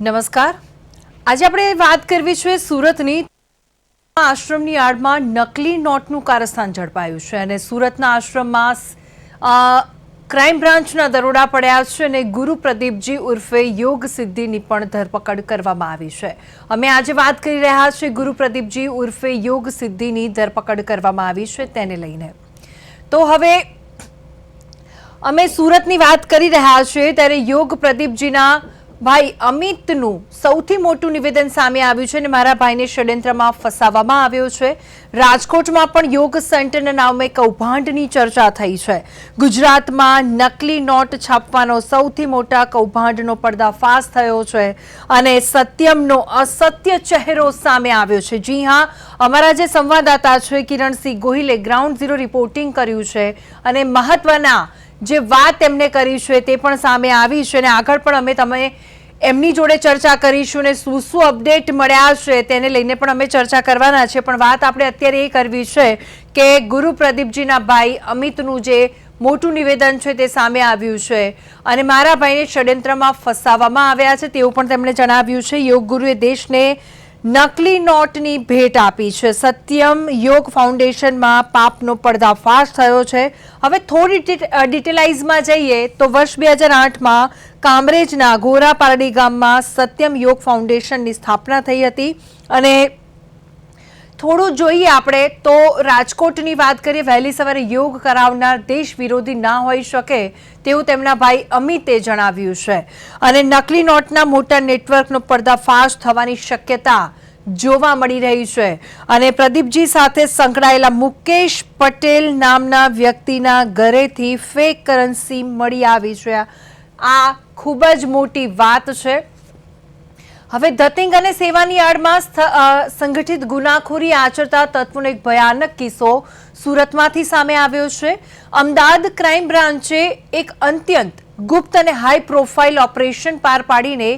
નમસ્કાર. આજે આપણે વાત કરવી છે સુરતની. આશ્રમની આડમાં નકલી નોટનું કારસ્તાન ઝડપાયું છે અને સુરતના આશ્રમમાં ક્રાઇમ બ્રાન્ચના દરોડા પડ્યા છે અને ગુરુ પ્રદીપજી ઉર્ફે યોગ સિદ્ધિની પણ ધરપકડ કરવામાં આવી છે. અમે આજે વાત કરી રહ્યા છીએ ગુરુ પ્રદીપજી ઉર્ફે યોગ સિદ્ધિની ધરપકડ કરવામાં આવી છે તેને લઈને. તો હવે અમે સુરતની વાત કરી રહ્યા છીએ ત્યારે યોગ પ્રદીપજીના ભાઈ અમિતનું સૌથી મોટું નિવેદન સામે આવ્યું છે અને મારા ભાઈને ષડયંત્રમાં ફસાવવામાં આવ્યો છે. રાજકોટમાં પણ યોગ સેન્ટરના નામે કૌભાંડની ચર્ચા થઈ છે. ગુજરાતમાં નકલી નોટ છાપવાનો સૌથી મોટા કૌભાંડનો પર્દાફાશ થયો છે અને સત્યમનો અસત્ય ચહેરો સામે આવ્યો છે. જી હા, અમારા જે સંવાદદાતા છે કિરણસિંહ ગોહિલે ગ્રાઉન્ડ ઝીરો રિપોર્ટિંગ કર્યું છે અને મહત્વના જે વાત એમને કરી છે તે પણ સામે આવી છે અને આગળ પણ અમે તમે એમની જોડે ચર્ચા કરીશું ને શું શું અપડેટ મળ્યા છે તેને લઈને પણ અમે ચર્ચા કરવાના છે. પણ વાત આપણે અત્યારે એ કરવી છે કે ગુરુ પ્રદીપજીના ભાઈ અમિતનું જે મોટું નિવેદન છે તે સામે આવ્યું છે અને મારા ભાઈને ષડયંત્રમાં ફસાવવામાં આવ્યા છે તેવું પણ તેમણે જણાવ્યું છે. યોગ ગુરુએ દેશને નકલી નોટની ભેટ આપી છે. સત્યમ યોગ ફાઉન્ડેશનમાં પાપનો પર્દાફાશ થયો છે. હવે થોડી ડિટેલાઇઝમાં જઈએ તો વર્ષ 2008માં કામરેજના ગોરાપારડી ગામમાં સત્યમ યોગ ફાઉન્ડેશનની સ્થાપના થઈ હતી અને થોડું જોઈએ આપણે તો રાજકોટની વાત કરીએ. વહેલી સવારે યોગ કરાવનાર દેશ વિરોધી ના હોઈ શકે તેવું તેમના ભાઈ અમિતે જણાવ્યું છે અને નકલી નોટના મોટા નેટવર્કનો પર્દાફાશ થવાની શક્યતા જોવા મળી રહી છે અને પ્રદીપજી સાથે સંકળાયેલા મુકેશ પટેલ નામના વ્યક્તિના ઘરેથી ફેક કરન્સી મળી આવી છે. આ ખૂબ જ મોટી વાત છે. હવે ધતિંગ અને સેવાની આડમાં સંગઠિત ગુનાખોરી આચરતા તત્વોનો એક ભયાનક કિસ્સો સુરતમાંથી સામે આવ્યો છે. અમદાવાદ ક્રાઇમ બ્રાન્ચે એક અત્યંત ગુપ્ત અને હાઈ પ્રોફાઇલ ઓપરેશન પાર પાડીને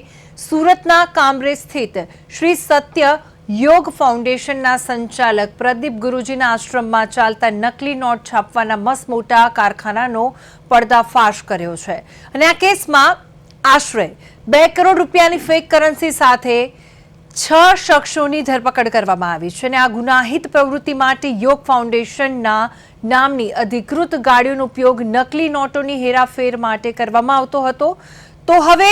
સુરતના કામરેજ સ્થિત શ્રી સત્ય યોગ ફાઉન્ડેશનના સંચાલક પ્રદીપ ગુરુજીના આશ્રમમાં ચાલતા નકલી નોટ છાપવાના મસમોટા કારખાનાનો પર્દાફાશ કર્યો છે અને આ કેસમાં આશરે 2 કરોડ રૂપિયાની ફેક કરન્સી સાથે 6 શખ્સોની ધરપકડ કરવામાં આવી છે અને આ ગુનાહિત પ્રવૃત્તિ માટે યોગ ફાઉન્ડેશનના નામની અધિકૃત ગાડીઓનો ઉપયોગ નકલી નોટોની હેરાફેર માટે કરવામાં આવતો હતો. તો હવે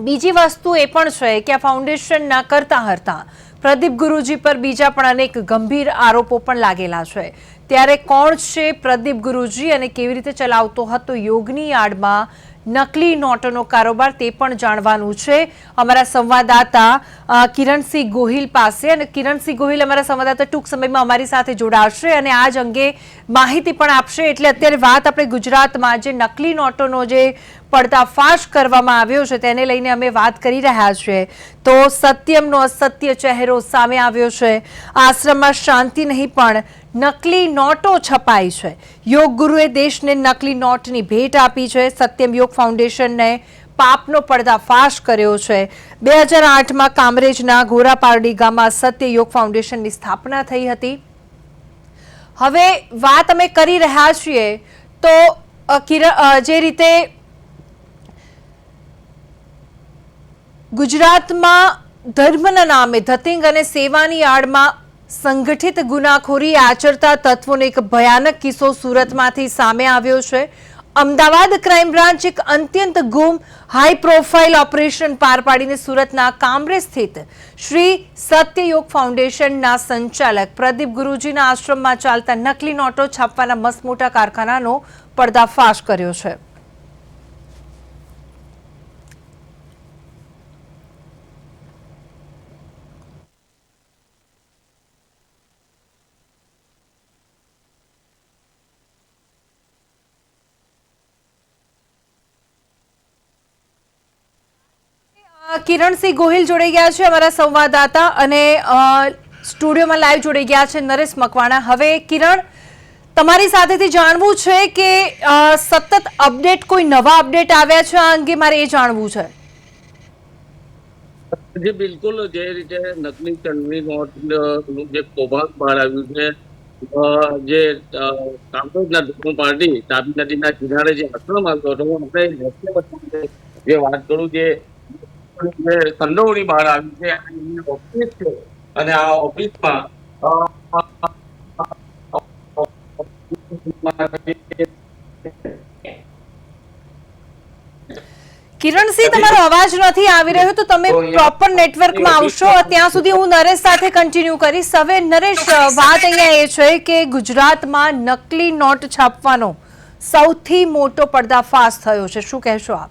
બીજી વસ્તુ એ પણ છે કે આ ફાઉન્ડેશનના કરતા હરતા પ્રદીપ ગુરુજી પર બીજા પણ અનેક ગંભીર આરોપો પણ લાગેલા છે. ત્યારે કોણ છે પ્રદીપ ગુરુજી અને કેવી રીતે ચલાવતો હતો યોગની આડમાં નકલી નોટોનો કારોબાર તે પણ જાણવાનું છે અમારા સંવાદદાતા કિરણસિંહ ગોહિલ પાસે. અને કિરણસિંહ ગોહિલ અમારા સંવાદદાતા ટૂંક સમયમાં અમારી સાથે જોડાશે અને આ જ અંગે માહિતી પણ આપશે. એટલે અત્યારે વાત આપણે ગુજરાતમાં જે નકલી નોટોનો જે પર્દાફાશ કરવામાં આવ્યો છે તેને લઈને અમે વાત કરી રહ્યા છીએ. તો સત્યમનો અસત્ય ચહેરો સામે આવ્યો છે. આશ્રમમાં શાંતિ નહીં પણ નકલી નોટો છપાઈ છે. યોગ ગુરુએ દેશને નકલી નોટની ભેટ આપી છે. સત્યમ યોગ ફાઉન્ડેશનને પાપનો પર્દાફાશ કર્યો છે. 2008માં કામરેજના ગોરાપારડી ગામમાં સત્ય યોગ ફાઉન્ડેશનની સ્થાપના થઈ હતી. હવે વાત અમે કરી રહ્યા છીએ તો જે રીતે ગુજરાતમાં ધર્મના નામે ધતિંગ અને સેવાની આડમાં સંગઠિત ગુનાખોરી આચરતા તત્વોનો એક ભયાનક કિસ્સો સુરતમાંથી સામે આવ્યો છે. અમદાવાદ ક્રાઇમ બ્રાન્ચ એક અત્યંત ગુમ હાઈ પ્રોફાઇલ ઓપરેશન પાર પાડીને સુરતના કામરેજ સ્થિત શ્રી સત્ય યોગ ફાઉન્ડેશનના સંચાલક પ્રદીપ ગુરુજીના આશ્રમમાં ચાલતા નકલી નોટો છાપવાના મસમોટા કારખાનાનો પર્દાફાશ કર્યો છે. કિરણસિંહ ગોહિલ જોડાઈ ગયા છે અમારા સંવાદદાતા અને સ્ટુડિયોમાં લાઈવ જોડાઈ ગયા છે નરેશ મકવાણા. હવે કિરણ, તમારી સાથેથી જાણવું છે કે સતત અપડેટ કોઈ નવા અપડેટ આવ્યા છે આ અંગે મારે એ જાણવું છે. જે બિલકુલ જે રીતે નકલી ચલણી નોટનું જે કૌભાંડ બહાર આવ્યું છે જે કામરેજના ધર્મ પાર્ટી તાપી નદીના કિનારે જે આશ્રમ આવ્યો હતો આપણે જે વાત કરું જે જે સંડોવણી બહાર આવી છે એની ઓફિસ છે અને આ ઓફિસમાં કિરણસિંહ, તમારો અવાજ નથી આવી રહ્યો, તો તમે પ્રોપર નેટવર્કમાં આવશો. ત્યાં સુધી હું નરેશ સાથે કન્ટિન્યુ કરીશ. હવે નરેશ, વાત અહીંયા એ છે કે ગુજરાતમાં નકલી નોટ છાપવાનો સૌથી મોટો પર્દાફાશ થયો છે. શું કહેશો આપ?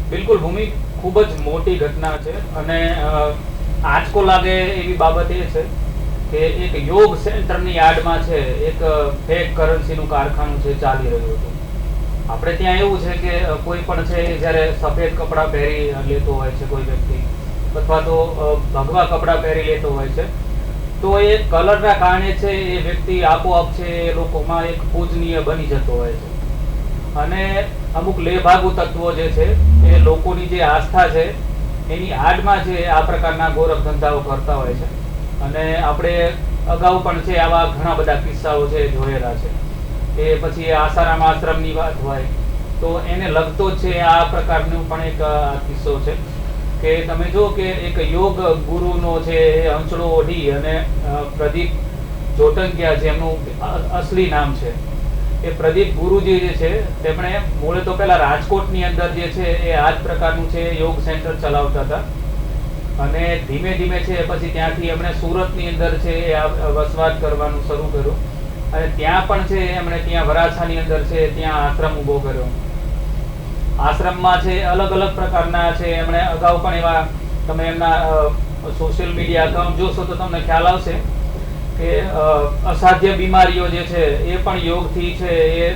બિલકુલ ભૂમિ, ખૂબ જ મોટી ઘટના છે અને આંચકો લાગે એવી બાબત એ છે કે એક યોગ સેન્ટરની યાર્ડમાં છે એક ફેક કરન્સીનું કારખાનું છે ચાલી રહ્યું હતું. આપણે ત્યાં એવું છે કે કોઈ પણ છે જ્યારે સફેદ કપડાં પહેરી લેતો હોય છે કોઈ વ્યક્તિ, અથવા તો ભગવા કપડાં પહેરી લેતો હોય છે, તો એ કલરના કારણે છે એ વ્યક્તિ આપોઆપ છે એ લોકોમાં એક પૂજનીય બની જતો હોય છે. અને અમુક લેભાગુ તત્વો જે છે એ લોકોની જે આસ્થા છે એની આડમાં છે આ પ્રકારના ગોરખ ધંધાઓ કરતા હોય છે. અને આપણે અગાઉ પણ છે આવા ઘણા બધા કિસ્સાઓ છે જોયેલા છે. એ પછી આસારામ આશ્રમની વાત હોય તો એને લગતો જ છે આ પ્રકારનો પણ એક કિસ્સો છે કે તમે જો કે એક યોગ ગુરુનો છે એ અંચળો ઓઢી અને પ્રદીપ જોટંકિયા, જેમનું અસલી નામ છે એ પ્રદીપ ગુરુજી જે છે, તેમણે મૂળે તો પહેલા રાજકોટની અંદર જે છે એ આ જ પ્રકારનું છે યોગ સેન્ટર ચલાવતા હતા અને ધીમે ધીમે છે પછી ત્યાંથી એમણે સુરતની અંદર છે એ વસવાટ કરવાનું શરૂ કર્યું અને ત્યાં પણ છે એમણે ત્યાં વરાછાની અંદર છે ત્યાં આશ્રમ ઊભો કર્યો. આશ્રમમાં છે અલગ અલગ પ્રકારના છે એમણે અગાઉ પણ એવા, તમે એમના સોશિયલ મીડિયા અકાઉન્ટ જોશો તો તમને ખ્યાલ આવશે કે અસાધ્ય બીમારીઓ જે છે એ પણ યોગથી છે એ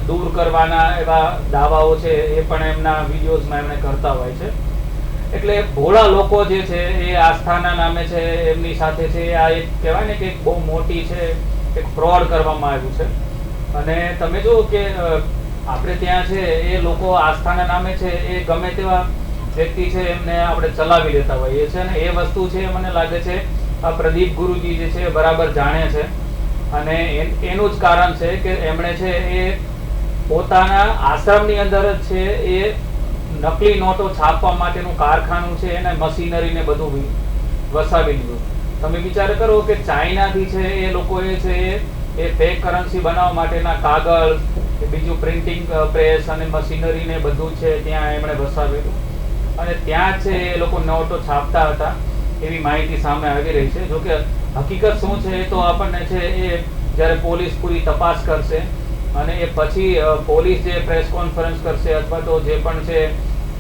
દૂર કરવાના એવા દાવાઓ છે એ પણ એમના વિડીયોઝમાં એમણે કરતા હોય છે. એટલે ભોળા લોકો જે છે એ આસ્થાના નામે છે એમની સાથે છે આ એક કહેવાય ને કે એક બહુ મોટી છે એક ફ્રોડ કરવામાં આવ્યું છે. અને તમે જુઓ કે આપણે ત્યાં છે એ લોકો આસ્થાના નામે છે એ ગમે તેવા વ્યક્તિ છે એમને આપણે ચલાવી લેતા હોઈએ છે અને એ વસ્તુ છે મને લાગે છે આ પ્રદીપ ગુરુજી જે છે બરાબર જાણે છે અને એનું જ કારણ છે કે એમણે છે એ પોતાના આશ્રમની અંદર જ છે એ નકલી નોટો છાપવા માટેનું કારખાનું છે એને મશીનરીને બધું વસાવી લીધું. તમે વિચાર કરો કે ચાઇનાથી છે એ લોકોએ છે એ ફેક કરન્સી બનાવવા માટેના કાગળ, બીજું પ્રિન્ટિંગ પ્રેસ અને મશીનરીને બધું છે ત્યાં એમણે વસાવેલું અને ત્યાં છે એ લોકો નોટો છાપતા હતા એવી માહિતી સામે આવી રહી છે. જોકે હકીકત શું છે એ તો આપણને છે એ જ્યારે પોલીસ પૂરી તપાસ કરશે અને એ પછી પોલીસ જે પ્રેસ કોન્ફરન્સ કરશે અથવા તો જે પણ છે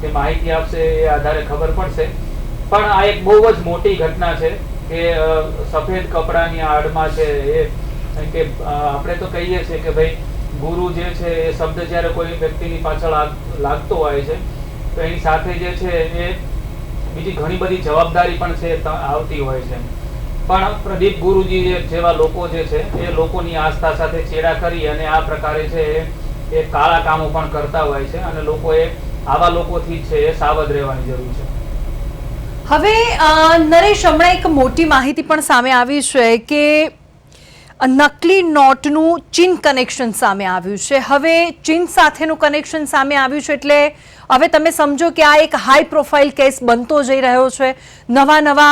તે માહિતી આપશે એ આધારે ખબર પડશે. પણ આ એક બહુ જ મોટી ઘટના છે કે સફેદ કપડાની આડમાં છે એ કે આપણે તો કહીએ છીએ કે ભાઈ ગુરુ જે છે એ શબ્દ જ્યારે કોઈ વ્યક્તિની પાછળ લાગતો હોય છે તો એની સાથે જે છે એ બીજી ઘણી બધી જવાબદારી પણ છે આવતી હોય છે. પણ પ્રદીપ ગુરુજી જેવા લોકો જે છે એ લોકોની આસ્થા સાથે ચેડા કરી અને આ પ્રકારે છે એ કાળા કામો પણ કરતા હોય છે અને લોકોએ આવા લોકોથી છે એ સાવધ રહેવાની જરૂર છે. હવે નરેશ, હમણાં એક મોટી માહિતી પણ સામે આવી છે કે નકલી નોટનું ચીન કનેક્શન સામે આવ્યું છે. હવે ચીન સાથેનું કનેક્શન સામે આવ્યું છે એટલે હવે તમે સમજો કે આ એક હાઈ પ્રોફાઇલ કેસ બનતો જઈ રહ્યો છે. નવા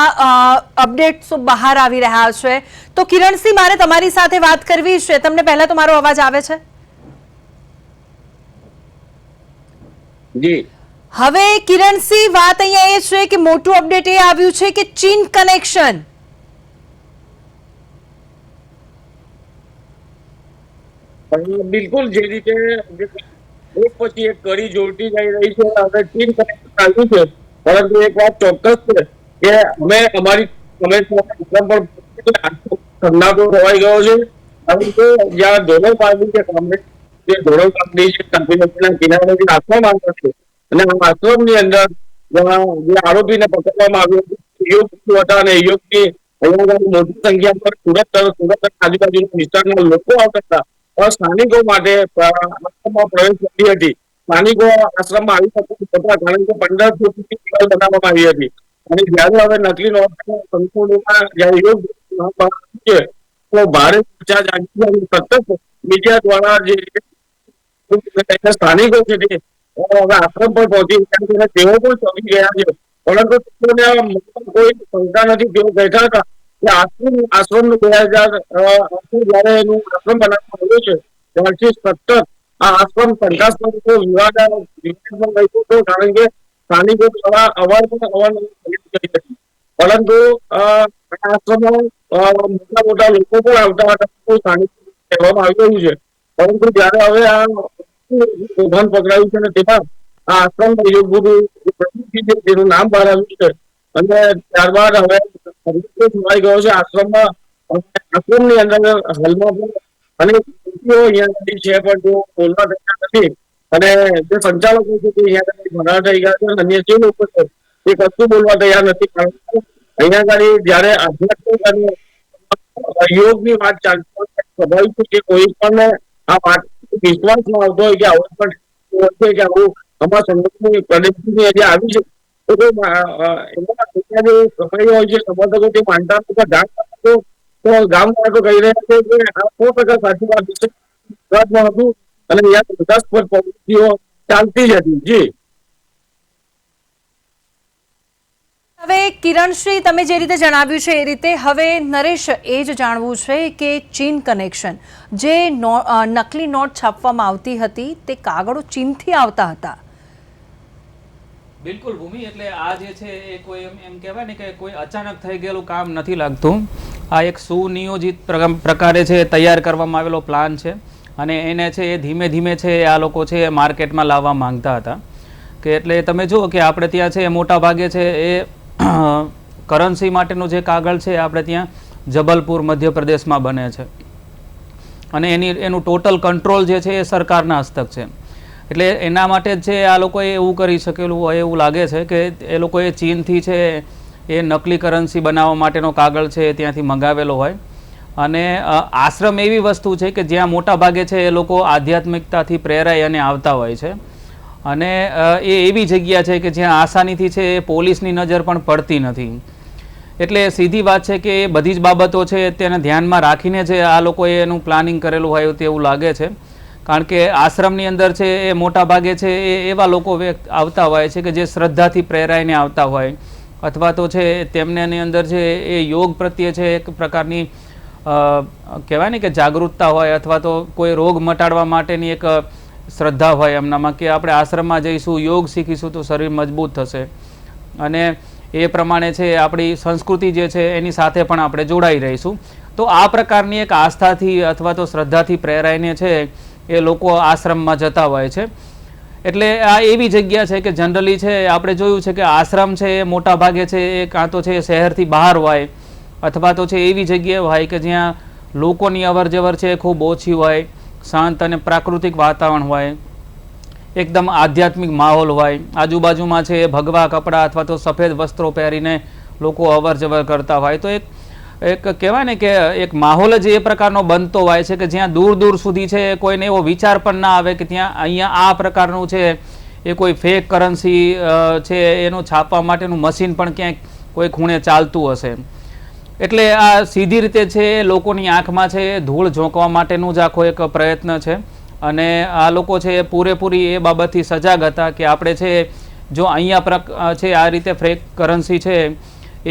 અપડેટ્સ બહાર આવી રહ્યા છે. તો કિરણસિંહ, મારે તમારી સાથે વાત કરવી છે. તમને પહેલા તો મારો અવાજ આવે છે? જી. હવે કિરણસિંહ, વાત અહીંયા એ છે કે મોટું અપડેટ એ આવ્યું છે કે ચીન કનેક્શન. બિલકુલ, જે રીતે એક પછી એક કડી જોડતી જઈ રહી છે હવે ચીન કનેક્શન આવ્યું છે. પરંતુ એક વાત ચોક્કસ છે કે અમે અમારી ધંધાકો ખોવાઈ ગયો છે. કારણ કે જ્યાં ધોરણ પાડવી છે જે ધોરણ પાડવી છે કાંતિનગરના કિનારે જે આશ્રમ આવ્યો છે અને આ આશ્રમની અંદર જે આરોપીને પકડવામાં આવ્યો છે યોગ હતા અને યોગની અહીંયા મોટી સંખ્યા પર સુરત આજુબાજુના વિસ્તારના લોકો આવતા હતા. સ્થાનિકો માટે આશ્રમમાં પ્રવેશ કરી હતી. સ્થાનિકો આશ્રમમાં આવી શકતા કારણ કે 15 ફૂટની દિવાલ બનાવવામાં આવી હતી અને જયારે હવે નકલી નોટ સંશોધનમાં જયારે યોગ છે તો ભારે ચર્ચા જાગી સતત મીડિયા દ્વારા જે સ્થાનિકો છે તે હવે આશ્રમ પર પહોંચી ગયા છે અને તેઓ પણ ચોંકી ગયા છે પરંતુ તેઓને આ મતમાં કોઈ શંકા નથી. તેઓ કહેતા હતા કે આશ્રમનું 2008 જયારે એનું આશ્રમ બનાવવામાં આવ્યું છે ત્યારથી સતત આ આશ્રમ શંકાસ્પદ હતો, વિવાદમાં રહ્યું હતું, કારણ કે સ્થાનિકો દ્વારા અવારનવાર કરી હતી. પરંતુ આ આશ્રમમાં મોટા મોટા લોકો પણ આવતા હતા, સ્થાનિક કહેવામાં આવી રહ્યું છે. પરંતુ જયારે હવે આ કૌભાંડ પકડાયું છે અને તેમાં આ આશ્રમ યોગ ગુરુ જેનું નામ બહાર આવ્યું છે અને ત્યારબાદ હવે છોડાઈ ગયો છે આશ્રમની અંદર હાલમાં પણ અને અહીંયા છે પણ તેઓ બોલવા તૈયાર નથી અને જે સંચાલકો છે તે અહીંયા ભરાર થઈ ગયા છે અને અન્ય જે લોકો છે તે કશું બોલવા તૈયાર નથી. કારણ કે અહીંયા આગળ જયારે આધ્યાત્મિક અને યોગની વાત ચાલતી હોય સ્વાભાવિક છે કે કોઈ પણ આ વાત વિશ્વાસ ન આવતો હોય કે આવું પણ છે કે આવું અમારા સંગઠનની પ્રદેશની જે આવી છે તો એમાં જે સફાઈ હોય છે સમર્થકો તે માનતા તો ગામ વાળા કહી રહ્યા છે કે આ 100% સાચી વાત છે. ગુજરાતમાં હતું અને અહીંયા વિકાસપર પ્રવૃત્તિઓ ચાલતી જ હતી. જી હવે કિરણશ્રી, તમે જે રીતે જણાવ્યું છે એ રીતે હવે નરેશ એ જ જાણવું છે કે ચીન કનેક્શન, જે નકલી નોટ છાપવામાં આવતી હતી તે કાગળો ચીનથી આવતા હતા. બિલકુલ ભૂમિ, એટલે આ જે છે એ કોઈ એમ કહેવાય ને કે કોઈ અચાનક થઈ ગયેલું કામ નથી લાગતું. આ એક સુનિયોજિત પ્રકારે છે તૈયાર કરવામાં આવેલો પ્લાન છે અને એને છે એ ધીમે ધીમે છે આ લોકો છે એ માર્કેટમાં લાવવા માંગતા હતા. કે એટલે તમે જુઓ કે આપણે ત્યાં છે મોટા ભાગે છે એ કરન્સી માટેનું જે કાગળ છે આપણે ત્યાં જબલપુર મધ્યપ્રદેશમાં બને છે અને એનું ટોટલ કંટ્રોલ જે છે એ સરકારના હસ્તક છે. એટલે એના માટે જ છે આ લોકોએ એવું કરી શકેલું હોય એવું લાગે છે કે એ લોકોએ ચીનથી છે એ નકલી કરન્સી બનાવવા માટેનો કાગળ છે ત્યાંથી મંગાવેલો હોય. અને આશ્રમ એવી વસ્તુ છે કે જ્યાં મોટા ભાગે છે એ લોકો આધ્યાત્મિકતાથી પ્રેરાય અને આવતા હોય છે અને એ એવી જગ્યા છે કે જ્યાં આસાનીથી છે એ પોલીસની નજર પણ પડતી નથી. એટલે સીધી વાત છે કે એ બધી જ બાબતો છે તેને ધ્યાનમાં રાખીને છે આ લોકોએ એનું પ્લાનિંગ કરેલું હોય તેવું લાગે છે. કારણ કે આશ્રમની અંદર છે એ મોટા ભાગે છે એ એવા લોકો આવતા હોય છે કે જે શ્રદ્ધાથી પ્રેરાઈને આવતા હોય અથવા તો છે તેમને એની અંદર છે એ યોગ પ્રત્યે છે એક પ્રકારની કહેવાય ને કે જાગૃતતા હોય અથવા તો કોઈ રોગ મટાડવા માટેની એક શ્રદ્ધા હોય એમનામાં કે આપણે આશ્રમમાં જઈશું, યોગ શીખીશું તો શરીર મજબૂત થશે અને એ પ્રમાણે છે આપણી સંસ્કૃતિ જે છે એની સાથે પણ આપણે જોડાઈ રહીશું. તો આ પ્રકારની એક આસ્થાથી અથવા તો શ્રદ્ધાથી પ્રેરાઈને છે એ લોકો આશ્રમમાં જતા હોય છે. એટલે આ એવી જગ્યા છે કે જનરલી છે આપણે જોયું છે કે આશ્રમ છે એ મોટા ભાગે છે એ કાં તો છે શહેરથી બહાર હોય અથવા તો છે એવી જગ્યાએ હોય કે જ્યાં લોકોની અવર જવર છે ખૂબ ઓછી હોય, શાંત અને પ્રાકૃતિક વાતાવરણ હોય, એકદમ આધ્યાત્મિક માહોલ હોય, આજુબાજુમાં છે ભગવા કપડાં અથવા તો સફેદ વસ્ત્રો પહેરીને લોકો અવર જવર કરતા હોય. તો એક કહેવાય ને કે એક માહોલ જ એ પ્રકારનો બનતો હોય છે કે જ્યાં દૂર દૂર સુધી છે કોઈને એવો વિચાર પણ ના આવે કે ત્યાં અહીંયા આ પ્રકારનું છે એ કોઈ ફેક કરન્સી છે એનું છાપવા માટેનું મશીન પણ ક્યાંક કોઈ ખૂણે ચાલતું હશે. એટલે આ સીધી રીતે છે લોકોની આંખમાં છે ધૂળ ઝોંકવા માટેનું જ આખો એક પ્રયત્ન છે અને આ લોકો છે પૂરેપૂરી એ બાબતથી સજાગ હતા કે આપણે છે જો અહીંયા છે આ રીતે ફેક કરન્સી છે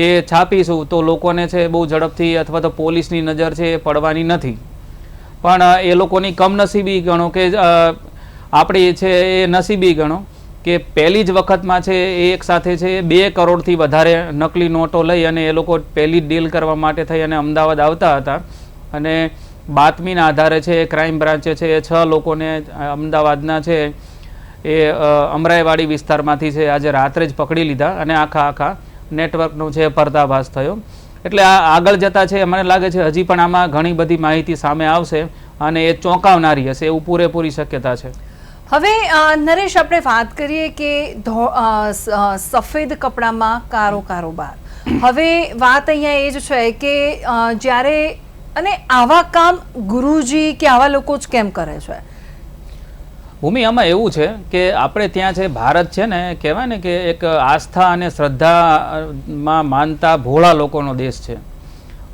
એ છાપીશું તો લોકોને છે બહુ ઝડપથી અથવા તો પોલીસની નજર છે એ પડવાની નથી. પણ એ લોકોની કમનસીબી ગણો કે આપણી છે એ નસીબી ગણો કે પહેલી જ વખતમાં છે એક સાથે છે 2 કરોડથી વધારે નકલી નોટો લઈ અને એ લોકો પહેલી ડીલ કરવા માટે થઈ અને અમદાવાદ આવતા હતા અને બાતમીના આધારે છે ક્રાઇમ બ્રાન્ચે છે એ 6 લોકોને અમદાવાદના છે એ અમરાઈવાડી વિસ્તારમાંથી છે આજે રાત્રે જ પકડી લીધા અને આખા નેટવર્કનો છે પર્દાફાશ થયો. એટલે આ આગળ જતાં છે મને લાગે છે હજી પણ આમાં ઘણી બધી માહિતી સામે આવશે અને એ ચોંકાવનારી હશે એવું પૂરેપૂરી શક્યતા છે. હવે નરેશ, આપણે વાત કરીએ કે સફેદ કપડામાં કારોબાર. હવે વાત અહીંયા એ જ છે કે જ્યારે અને આવા કામ ગુરુજી કે આવા લોકો જ કેમ કરે છે? ભૂમિ, આમાં એવું છે કે આપણે ત્યાં છે ભારત છે ને કહેવાય ને કે એક આસ્થા અને શ્રદ્ધામાં માનતા ભોળા લોકોનો દેશ છે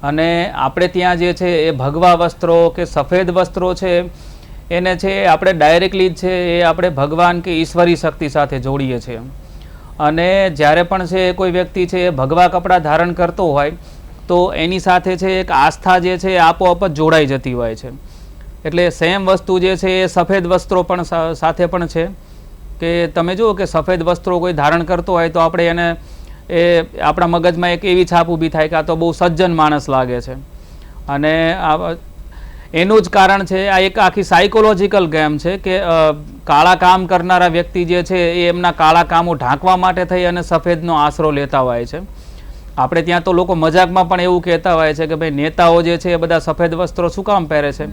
અને આપણે ત્યાં જે છે એ ભગવા વસ્ત્રો કે સફેદ વસ્ત્રો છે એને છે આપણે ડાયરેક્ટલી જ છે એ આપણે ભગવાન કે ઈશ્વરી શક્તિ સાથે જોડીએ છીએ અને જ્યારે પણ છે કોઈ વ્યક્તિ છે એ ભગવા કપડાં ધારણ કરતો હોય તો એની સાથે છે એક આસ્થા જે છે એ આપોઆપ જ જોડાઈ જતી હોય છે. એટલે સેમ વસ્તુ જે છે એ સફેદ વસ્ત્રો પણ સાથે પણ છે કે તમે જુઓ કે સફેદ વસ્ત્રો કોઈ ધારણ કરતો હોય તો આપણે એને એ આપણા મગજમાં એક એવી છાપ ઊભી થાય કે આ તો બહુ સજ્જન માણસ લાગે છે. અને એનું જ કારણ છે આ એક આખી સાયકોલોજીકલ ગેમ છે કે કાળા કામ કરનારા વ્યક્તિ જે છે એ એમના કાળા કામો ઢાંકવા માટે થઈ અને સફેદનો આશરો લેતા હોય છે. આપણે ત્યાં તો લોકો મજાકમાં પણ એવું કહેતા હોય છે કે ભાઈ નેતાઓ જે છે એ બધા સફેદ વસ્ત્રો શું કામ પહેરે છે.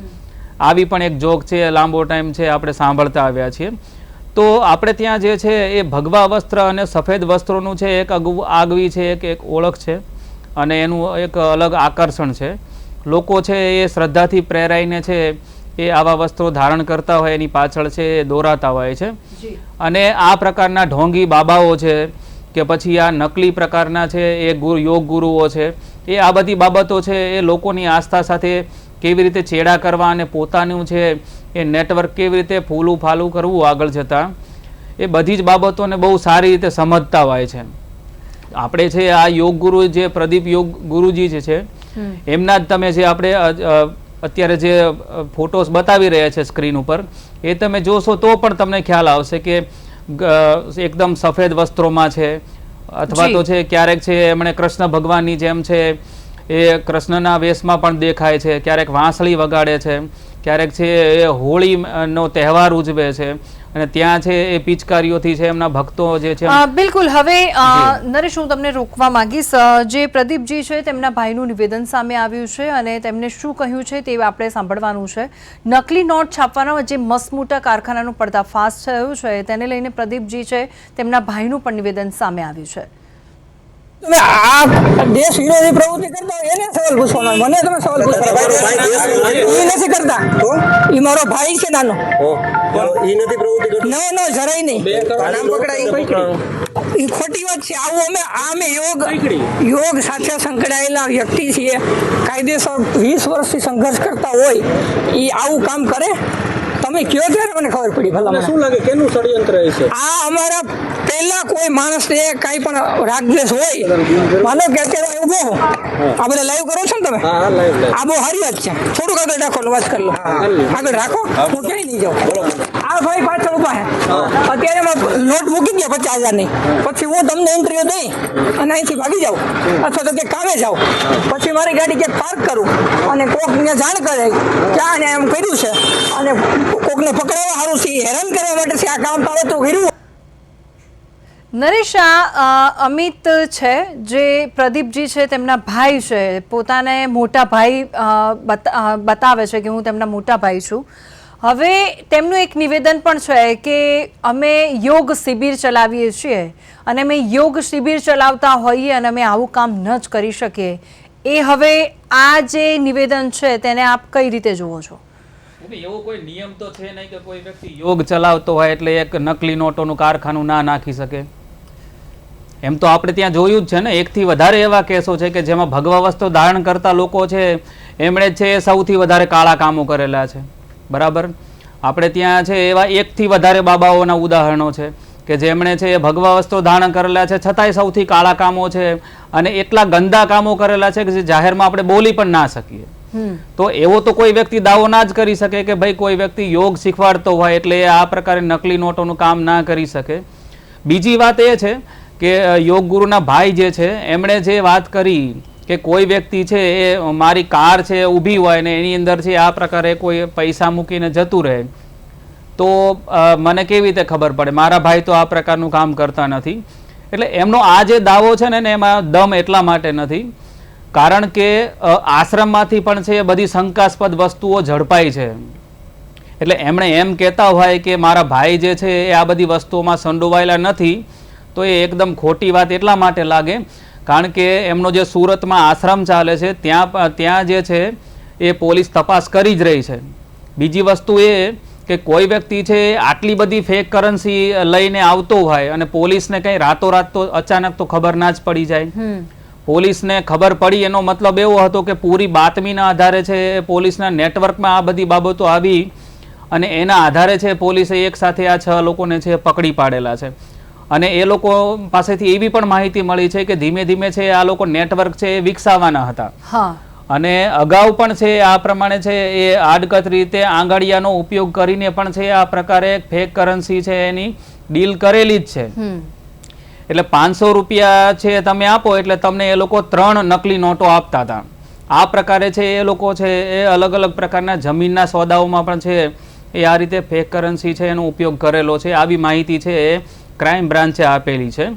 આવી પણ એક જોક છે, લાંબો ટાઈમ છે આપણે સાંભળતા આવ્યા છીએ. તો આપણે ત્યાં જે છે એ ભગવા વસ્ત્ર અને સફેદ વસ્ત્રોનું છે એક આગવી છે એક ઓળખ છે અને એનું એક અલગ આકર્ષણ છે. લોકો છે એ શ્રદ્ધાથી પ્રેરાઈને છે એ આવા વસ્ત્રો ધારણ કરતા હોય એની પાછળ છે એ દોરાતા હોય છે. અને આ પ્રકારના ઢોંગી બાબાઓ છે કે પછી આ નકલી પ્રકારના છે એ યોગ ગુરુઓ છે એ આ બધી બાબતો છે એ લોકોની આસ્થા સાથે કેવી રીતે ચેડા કરવા અને પોતાનું છે એ નેટવર્ક કેવી રીતે ફૂલું ફાલું કરવું આગળ જતાં એ બધી જ બાબતોને બહુ સારી રીતે સમજતા હોય છે. આપણે છે આ યોગ ગુરુ જે પ્રદીપ યોગ ગુરુજી જે છે એમના જ તમે જે આપણે અત્યારે જે ફોટોસ બતાવી રહ્યા છે સ્ક્રીન ઉપર એ તમે જોશો તો પણ તમને ખ્યાલ આવશે કે એકદમ સફેદ વસ્ત્રોમાં છે અથવા તો છે ક્યારેક છે એમણે કૃષ્ણ ભગવાનની જેમ છે એ કૃષ્ણના વેશમાં પણ દેખાય છે, ક્યારેક વાંસળી વગાડે છે, ક્યારેક છે એ હોળીનો તહેવાર ઉજવે છે અને ત્યાં છે એ પિચકારીઓથી છે એમના ભક્તો જે છે. બિલકુલ. હવે નરેશ, હું તમને રોકવા માંગીશ. જે પ્રદીપજી છે તેમના ભાઈનું નિવેદન સામે આવ્યું છે અને તેમને શું કહ્યું છે તે આપણે સાંભળવાનું છે. નકલી નોટ છાપવાના જે મસમોટા કારખાનાનો પર્દાફાશ થયો છે તેને લઈને પ્રદીપજી છે તેમના ભાઈનું પણ નિવેદન સામે આવ્યું છે. તમે આ દેશ વિરોધી પ્રવૃત્તિ કરતા હોય એને સવાલ પૂછવાનો, મને તમે સવાલ પૂછવાનો એ નથી કરતા. એ મારો ભાઈ છે નાનો. ઈ નથી પ્રવૃત્તિ કરતો. નો જરાય નહીં. નામ પકડાય એ ખોટી વાત છે. આવું અમે યોગ સાથે સંકળાયેલા વ્યક્તિ છીએ. કાયદેસર 20 વર્ષથી સંઘર્ષ કરતા હોય એ આવું કામ કરે? તમે કયો ત્યારે મને ખબર પડી. ભલા શું લાગે કેનું ષડયંત્ર છે આ? અમારા પહેલા કોઈ માણસને કાંઈ પણ રાગદ્વેષ હોય, માનો કે અત્યારે ઉભો આ બધા લાઈવ કરો છો ને તમે, આ બહુ સારી વાત છે. થોડુંક આગળ રાખો, વાત કરી લો. આગળ રાખો, હું ક્યાંય નહીં જાઉં. આ ભાઈ પાછળ ઉભા છે. અત્યારે એમાં નોટ મૂકી ગયા 50,000ની. પછી હું તમને ઇન્ટરવ્યુ દઈ અને અહીંથી ભાગી જાઉં અથવા તો કે કામે જાઉં. પછી મારી ગાડી ક્યાંક પાર્ક કરું અને કોકને જાણ કરે કે આને એમ કર્યું છે અને કોકને પકડાવવા સારું છે, હેરાન કરવા માટે છે આ કામ પાવે તો કર્યું. નરેશ, અમિત છે જે પ્રદીપજી છે તેમના ભાઈ છે, પોતાને મોટા ભાઈ બતાવે છે કે હું તેમના મોટા ભાઈ છું. હવે તેમનું એક નિવેદન પણ છે કે અમે યોગ શિબિર ચલાવીએ છીએ અને અમે યોગ શિબિર ચલાવતા હોઈએ અને અમે આવું કામ ન જ કરી શકીએ. એ હવે આ જે નિવેદન છે તેને આપ કઈ રીતે જુઓ છો? એવો કોઈ નિયમ તો છે નહીં કે કોઈ વ્યક્તિ યોગ ચલાવતો હોય એટલે એક નકલી નોટોનું કારખાનું ના નાખી શકે. એમ તો આપણે ત્યાં જોયું જ છે ને, એકથી વધારે એવા કેસો છે કે જેમાં ભગવા વસ્ત્રો ધારણ કરતા લોકો છે એમણે જ છે સૌથી વધારે કાળા કામો કરેલા છે. બરાબર. આપણે ત્યાં છે એવા એકથી વધારે બાબાઓના ઉદાહરણો છે કે જેમણે છે એ ભગવા વસ્ત્રો ધારણ કરેલા છે છતાંય સૌથી કાળા કામો છે અને એટલા ગંદા કામો કરેલા છે કે જે જાહેરમાં આપણે બોલી પણ ના શકીએ. તો એવો તો કોઈ વ્યક્તિ દાવો ના જ કરી શકે કે ભાઈ કોઈ વ્યક્તિ યોગ શીખવાડતો હોય એટલે એ આ પ્રકારે નકલી નોટોનું કામ ના કરી શકે. બીજી વાત એ છે કે યોગ ગુરુના ભાઈ જે છે એમણે જે વાત કરી કે કોઈ વ્યક્તિ છે એ મારી કાર છે ઊભી હોય ને એની અંદર છે આ પ્રકારે કોઈ પૈસા મૂકીને જતું રહે તો મને કેવી રીતે ખબર પડે? મારા ભાઈ તો આ પ્રકારનું કામ કરતા નથી. એટલે એમનો આ જે દાવો છે ને એમાં દમ એટલા માટે નથી કારણ કે આશ્રમમાંથી પણ છે એ બધી શંકાસ્પદ વસ્તુઓ ઝડપાઈ છે. એટલે એમણે એમ કહેતા હોય કે મારા ભાઈ જે છે એ આ બધી વસ્તુઓમાં સંડોવાયેલા નથી તો એ એકદમ ખોટી વાત એટલા માટે લાગે કારણ કે એમનો જે સુરતમાં આશ્રમ ચાલે છે ત્યાં જે છે એ પોલીસ તપાસ કરી જ રહી છે. બીજી વસ્તુ એ કે કોઈ વ્યક્તિ છે આટલી બધી ફેક કરન્સી લઈને આવતો હોય અને પોલીસને કંઈ રાતોરાત તો અચાનક તો ખબર ના જ પડી જાય. પોલીસને ખબર પડી એનો મતલબ એવો હતો કે પૂરી બાતમીના આધારે છે પોલીસના નેટવર્કમાં આ બધી બાબતો આવી અને એના આધારે છે પોલીસે એક સાથે આ 6 લોકોને છે પકડી પાડેલા છે. અને એ લોકો પાસેથી એવી પણ માહિતી મળી છે કે ધીમે ધીમે છે આ લોકો નેટવર્ક છે એ વિકસાવવાના હતા. હા. અને અગાઉ પણ છે આ પ્રમાણે છે એ આડકત રીતે આંગળીયાનો ઉપયોગ કરીને પણ છે આ પ્રકારે ફેક કરન્સી છે એની ડીલ કરેલી જ છે. એટલે 500 રૂપિયા છે તમે આપો એટલે તમને એ લોકો 3 નકલી નોટો આપતા હતા. આ પ્રકારે છે એ લોકો છે એ અલગ અલગ પ્રકારના જમીનના સોદાઓમાં પણ છે એ આ રીતે ફેક કરન્સી છે એનો ઉપયોગ કરેલો છે. આવી માહિતી છે એ ક્રાઇમ બ્રાન્ચે આપેલી છે.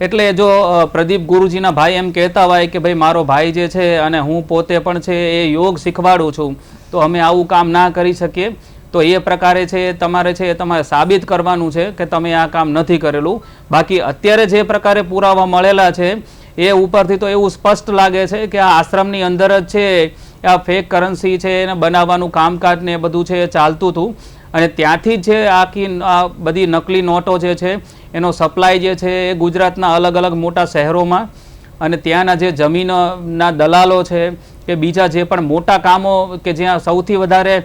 એટલે જો પ્રદીપ ગુરુજીના ભાઈ એમ કહેતા હોય કે ભાઈ મારો ભાઈ જે છે અને હું પોતે પણ છે એ યોગ શીખવાડું છું તો અમે આવું કામ ના કરી શકીએ, તો એ પ્રકારે છે તમારે સાબિત કરવાનું છે કે તમે આ કામ નથી કરેલું. બાકી અત્યારે જે પ્રકારે પુરાવા મળેલા છે એ ઉપરથી તો એવું સ્પષ્ટ લાગે છે કે આ આશ્રમની અંદર જ છે આ ફેક કરન્સી છે એને બનાવવાનું કામકાજ ને એ બધું છે ચાલતું હતું અને ત્યાંથી જ છે આખી આ બધી નકલી નોટો જે છે એનો સપ્લાય જે છે એ ગુજરાતના અલગ અલગ મોટા શહેરોમાં અને ત્યાંના જે જમીનના દલાલો છે કે બીજા જે પણ મોટા કામો કે જ્યાં સૌથી વધારે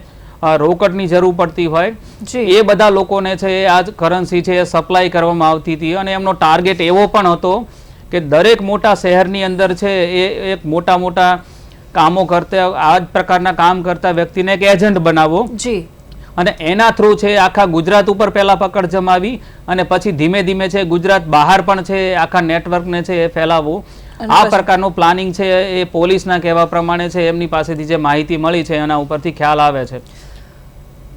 રોકડની જરૂર પડતી હોય એ બધા લોકોને છે આ કરન્સી છે એ સપ્લાય કરવામાં આવતી હતી. અને એમનો ટાર્ગેટ એવો પણ હતો કે દરેક મોટા શહેરની અંદર છે એ એક મોટા કામો કરતા આ જ પ્રકારના કામ કરતા વ્યક્તિને એક એજન્ટ બનાવવો અને એના થ્રુ છે આખા ગુજરાત ઉપર પહેલા પકડ જમાવી અને પછી ધીમે ધીમે છે ગુજરાત બહાર પણ છે આખા નેટવર્કને છે એ ફેલાવવું. આ પ્રકારનું પ્લાનિંગ છે એ પોલીસના કહેવા પ્રમાણે છે એમની પાસેથી જે માહિતી મળી છે એના ઉપરથી ખ્યાલ આવે છે.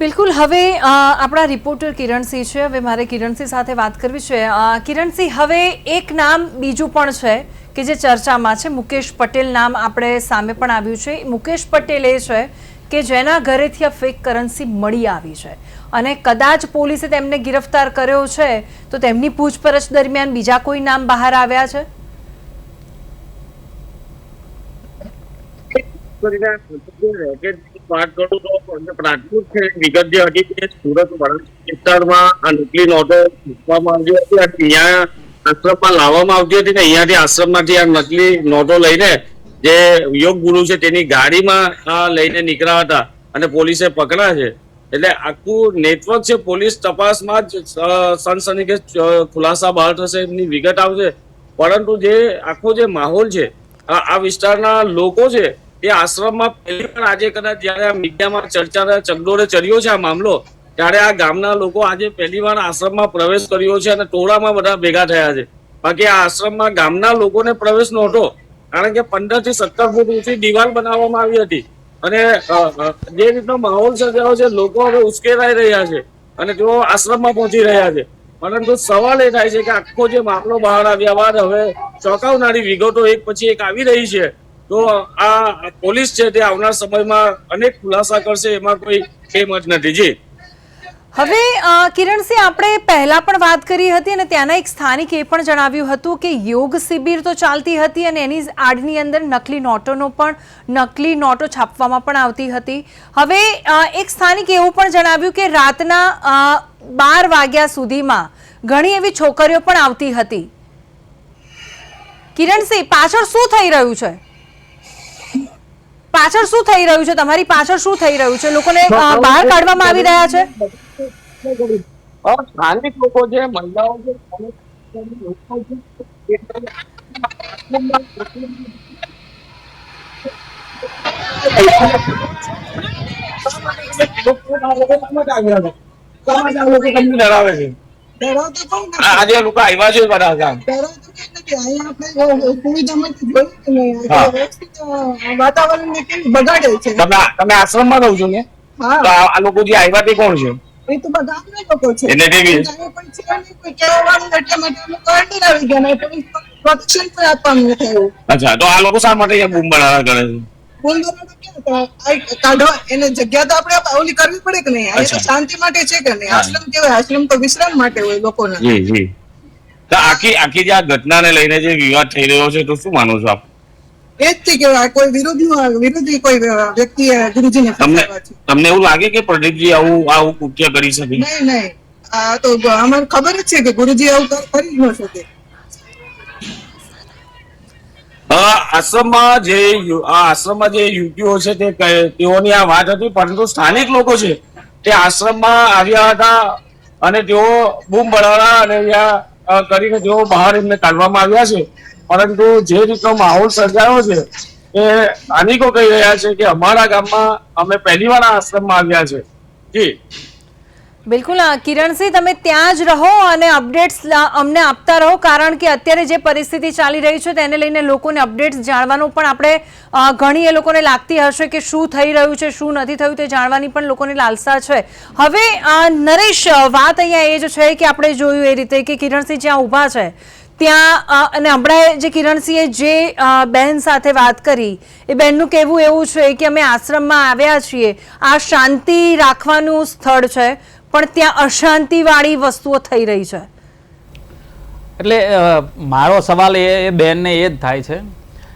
બિલકુલ. હવે આપણા રિપોર્ટર કિરણસિંહ છે, હવે મારે કિરણસિંહ સાથે વાત કરવી છે. કિરણસિંહ, હવે એક નામ બીજું પણ છે કે જે ચર્ચામાં છે, મુકેશ પટેલ નામ આપણે સામે પણ આવ્યું છે. મુકેશ પટેલ એ છે કે જેના ઘરેથી આ ફેક કરન્સી મળી આવી છે અને કદાચ પોલીસે તેમને ગિરફ્તાર કર્યો છે, તો તેમની પૂછપરછ દરમિયાન બીજા કોઈ નામ બહાર આવ્યા છે? વાત કરું તો પ્રાથમિક વિગત જે હતી કે સુરત વિસ્તારમાં આ નકલી નોટો મૂકવામાં આવી હતી અને અહીંયા આશ્રમમાં લાવવામાં આવતી હતી ને અહીંયાથી આશ્રમમાંથી આ નકલી નોટો લઈને જે યોગ ગુરુ છે તેની ગાડીમાં લઈને નીકળ્યા હતા અને પોલીસે પકડ્યા છે. એટલે આખું નેટવર્ક છે, પોલીસ તપાસમાં જ સનસનીખેજ ખુલાસા બહાર થશે, એમની વિગત આવશે. પરંતુ જે આખો જે માહોલ છે આ વિસ્તારના લોકો છે એ આશ્રમમાં પહેલી વાર આજે કદાચ જયારે આ મીડિયામાં ચગડોળે ચડ્યો છે આ મામલો, ત્યારે આ ગામના લોકો આજે પહેલી વાર આશ્રમમાં પ્રવેશ કર્યો છે અને ટોળામાં બધા ભેગા થયા છે. બાકી આ આશ્રમમાં ગામના લોકોને પ્રવેશ નહોતો, કારણ કે 15 થી 17 ફૂટ ઊંચી દિવાલ બનાવવામાં આવી હતી અને જે રીતનો માહોલ સર્જાયો છે, લોકો હવે ઉશ્કેરાઈ રહ્યા છે અને તેઓ આશ્રમમાં પહોંચી રહ્યા છે. પરંતુ સવાલ એ થાય છે કે આખો જે મામલો બહાર આવ્યા બાદ હવે ચોંકાવનારી વિગતો એક પછી એક આવી રહી છે. તો આ પોલીસ છે તે આવનાર સમયમાં અનેક ખુલાસા કરશે, એમાં કોઈ કેમત નથી. જી હવે કિરણસિંહ, આપણે પહેલા પણ વાત કરી હતી અને ત્યાંના એક સ્થાનિક એ પણ જણાવ્યું હતું કે યોગ શિબિર તો ચાલતી હતી અને એની આડની અંદર નકલી નોટો છાપવામાં પણ આવતી હતી. હવે એક સ્થાનિક એવું પણ જણાવ્યું કે રાતના 12 વાગ્યા સુધીમાં ઘણી એવી છોકરીઓ પણ આવતી હતી. કિરણસિંહ, પાછળ શું થઈ રહ્યું છે? તમારી પાછળ શું થઈ રહ્યું છે? લોકોને બહાર કાઢવામાં આવી રહ્યા છે? સ્થાનિક લોકો છે, મહિલાઓ છે, ડરાવે છે. આજે લોકો આવ્યા છે બધા કામ વાતાવરણ બગાડે છે. તમે આશ્રમમાં રહો છો ને? આ લોકો જે આવ્યા તે કોણ છે? એ તો બધા ગામના લોકો છે. એટલે પ્રોટેક્શન પણ આપવાનું નથી. અચ્છા, તો આ લોકો શા માટે બૂમ બનાવવા કરે છે? કાઢવા એને જગ્યા તો આપણે ઓલી કરવી પડે કે નહીં? આ શાંતિ માટે છે કે નહીં? આશ્રમ કેવાય, આશ્રમ તો વિશ્રામ માટે હોય લોકોને. તો આખી જે આ ઘટનાને લઈને જે વિવાદ થઈ રહ્યો છે, તો શું માનો છો આપ? એ જ થી કેવાય કોઈ વિરોધી કોઈ વ્યક્તિ ગુરુજીને તમને એવું લાગે કે પ્રદીપજી આવું કૃત્ય કરી શકે? નહીં, આ તો અમને ખબર જ છે કે ગુરુજી આવું કરી ન શકે. આશ્રમમાં જે યુવતીઓ છે તેઓની આ વાત હતી, પરંતુ સ્થાનિક લોકો છે તે આશ્રમમાં આવ્યા હતા અને તેઓ બૂમ બળાવ્યા અને કરીને જેઓ બહાર એમને કાઢવામાં આવ્યા છે, પરંતુ જે રીતનો માહોલ સર્જાયો છે એ સ્થાનિકો કહી રહ્યા છે કે અમારા ગામમાં અમે પહેલી વાર આ આશ્રમમાં આવ્યા છે. જી બિલકુલ કિરણસિંહ, તમે ત્યાં જ રહો અને અપડેટ્સ અમને આપતા રહો, કારણ કે અત્યારે જે પરિસ્થિતિ ચાલી રહી છે તેને લઈને લોકોને અપડેટ્સ જાણવાનું પણ આપણે ઘણી એ લોકોને લાગતી હશે કે શું થઈ રહ્યું છે, શું નથી થયું તે જાણવાની પણ લોકોની લાલસા છે. હવે નરેશ, વાત અહીંયા એ જ છે કે આપણે જોયું એ રીતે કે કિરણસિંહ જ્યાં ઊભા છે ત્યાં, અને હમણાં જે કિરણસિંહે જે બહેન સાથે વાત કરી એ બહેનનું કહેવું એવું છે કે અમે આશ્રમમાં આવ્યા છીએ, આ શાંતિ રાખવાનું સ્થળ છે પણ ત્યાં અશાંતિવાળી વસ્તુઓ થઈ રહી છે. એટલે મારો સવાલ એ બેનને એ જ થાય છે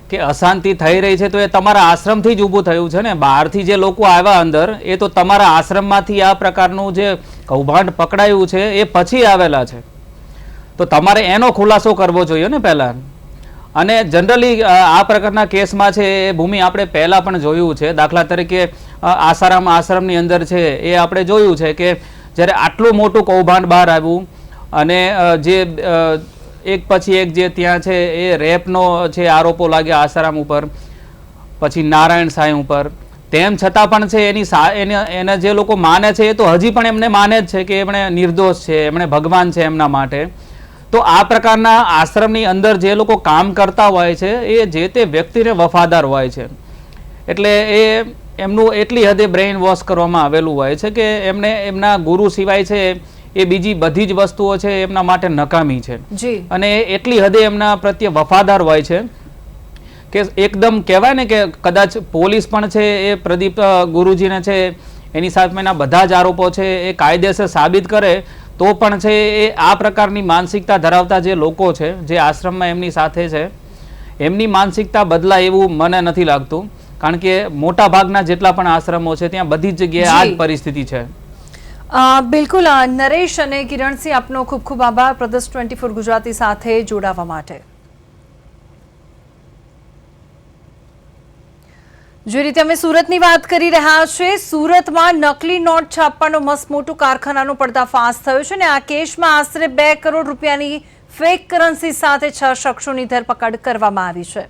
કે અશાંતિ થઈ રહી છે તો એ તમારા આશ્રમથી જ ઊભું થયું છે ને. બહારથી જે લોકો આવ્યા અંદર એ તો તમારા આશ્રમમાંથી આ પ્રકારનું જે કૌભાંડ પકડાયું છે એ પછી આવેલા છે, તો તમારે એનો ખુલાસો કરવો જોઈએ ને પહેલા. અને જનરલી આ પ્રકારના કેસમાં છે એ ભૂમિ આપણે પહેલા પણ જોયું છે. દાખલા તરીકે આશ્રમની અંદર છે એ આપણે જોયું છે કે જ્યારે આટલું મોટું કૌભાંડ બહાર આવ્યું અને જે એક પછી એક જે ત્યાં છે એ રેપનો છે આરોપો લાગ્યા આસારામ ઉપર, પછી નારાયણ સાંઈ ઉપર, તેમ છતાં પણ છે એને જે લોકો માને છે એ તો હજી પણ એમને માને જ છે કે એમણે નિર્દોષ છે, એમણે ભગવાન છે એમના માટે. તો આ પ્રકારના આશ્રમની અંદર જે લોકો કામ કરતા હોય છે એ જે તે વ્યક્તિને વફાદાર હોય છે, એટલે એમનું એટલી હદે બ્રેઇન વોશ કરવામાં આવેલું હોય છે કે એમને એમના ગુરુ સિવાય છે એ બીજી બધી જ વસ્તુઓ છે એમના માટે નકામી છે. અને એટલી હદે એમના પ્રત્યે વફાદાર હોય છે કે એકદમ કહેવાય ને કે કદાચ પોલીસ પણ છે એ પ્રદીપ ગુરુજીને છે એની સામેના બધા જ આરોપો છે એ કાયદેસર સાબિત કરે તો પણ છે એ આ પ્રકારની માનસિકતા ધરાવતા જે લોકો છે જે આશ્રમમાં એમની સાથે છે એમની માનસિકતા બદલાય એવું મને નથી લાગતું, કારણ કે મોટા ભાગના જેટલા પણ આશ્રમો છે ત્યાં બધી જ જગ્યાએ આ જ પરિસ્થિતિ છે. બિલકુલ નરેશ અને કિરણસિંહ, આપનો ખૂબ ખૂબ આભાર પ્રદેશ 24 ગુજરાતી સાથે જોડાવા માટે. જે રીતે અમે સુરતની વાત કરી રહ્યા છે, સુરતમાં નકલી નોટ છાપવાનો મસ્ત મોટું કારખાનાનો પર્દાફાશ થયો છે અને આ કેસમાં આશરે 2 કરોડ રૂપિયાની ફેક કરન્સી સાથે 6 શખ્સોની ધરપકડ કરવામાં આવી છે.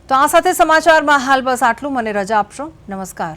તો આ સાથે સમાચારમાં હાલ બસ આટલું. મને રજા આપશો. નમસ્કાર.